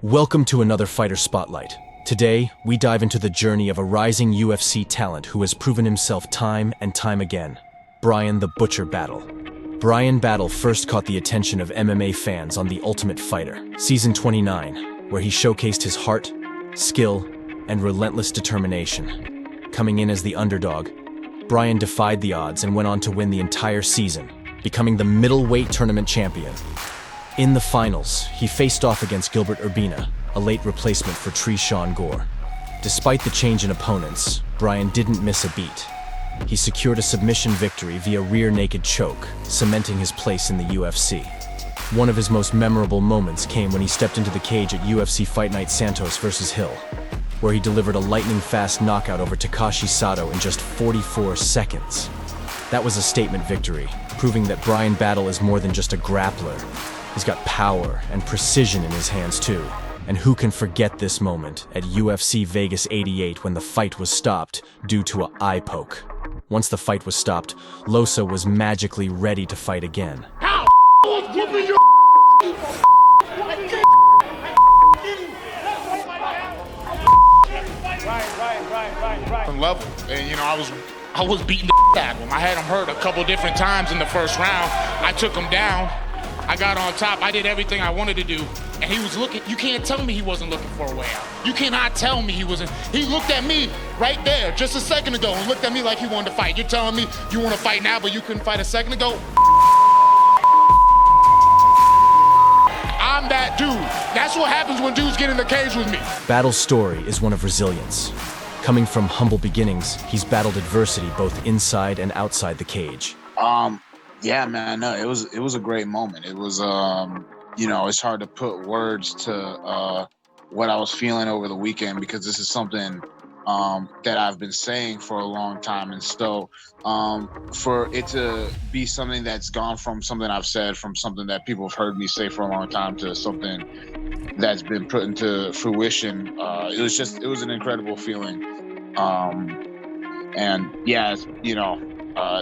Welcome to another Fighter Spotlight. Today, we dive into the journey of a rising UFC talent who has proven himself time and time again. Bryan "The Butcher" Battle. Bryan Battle first caught the attention of MMA fans on The Ultimate Fighter, Season 29, where he showcased his heart, skill, and relentless determination. Coming in as the underdog, Bryan defied the odds and went on to win the entire season, becoming the middleweight tournament champion. In the finals, he faced off against Gilbert Urbina, a late replacement for Tresean Gore. Despite the change in opponents, Bryan didn't miss a beat. He secured a submission victory via rear naked choke, cementing his place in the UFC. One of his most memorable moments came when he stepped into the cage at UFC Fight Night Santos vs. Hill, where he delivered a lightning-fast knockout over Takashi Sato in just 44 seconds. That was a statement victory, proving that Bryan Battle is more than just a grappler. He's got power and precision in his hands too. And who can forget this moment at UFC Vegas 88 when the fight was stopped due to an eye poke? Once the fight was stopped, Losa was magically ready to fight again. How was whooping your right. Level, and I was beating the out of him. I had him hurt a couple different times in the first round. I took him down. I got on top. I did everything I wanted to do, and he was looking. You can't tell me he wasn't looking for a way out. You cannot tell me he wasn't. He looked at me right there just a second ago and looked at me like he wanted to fight. You're telling me you want to fight now, but you couldn't fight a second ago? I'm that dude. That's what happens when dudes get in the cage with me. Battle's story is one of resilience. Coming from humble beginnings, he's battled adversity both inside and outside the cage. Yeah, man, no, it was a great moment. It was, it's hard to put words to what I was feeling over the weekend, because this is something that I've been saying for a long time. And so for it to be something that's gone from something I've said, from something that people have heard me say for a long time, to something that's been put into fruition, it was an incredible feeling. And yeah,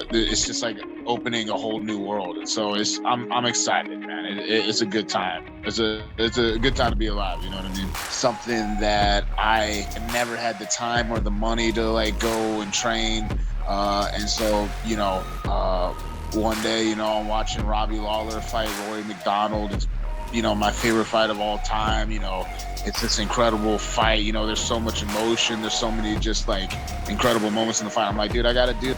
it's just like opening a whole new world. And so I'm excited, man. It's a good time. It's a good time to be alive. You know what I mean? Something that I never had the time or the money to go and train. And so, one day, I'm watching Robbie Lawler fight Rory McDonald. It's, my favorite fight of all time. It's this incredible fight. There's so much emotion. There's so many just incredible moments in the fight. I'm like, dude, I gotta do it.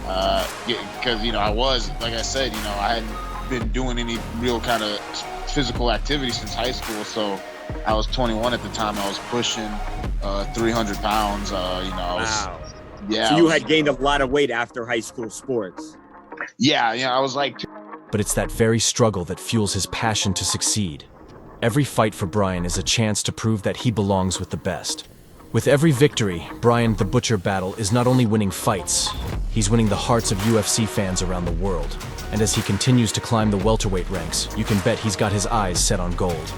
Because, I was, like I said, I hadn't been doing any real kind of physical activity since high school. So I was 21 at the time. I was pushing 300 pounds. Wow. Yeah. So you had gained a lot of weight after high school sports. Yeah, I was like. But it's that very struggle that fuels his passion to succeed. Every fight for Bryan is a chance to prove that he belongs with the best. With every victory, Bryan "The Butcher" Battle is not only winning fights, he's winning the hearts of UFC fans around the world. And as he continues to climb the welterweight ranks, you can bet he's got his eyes set on gold.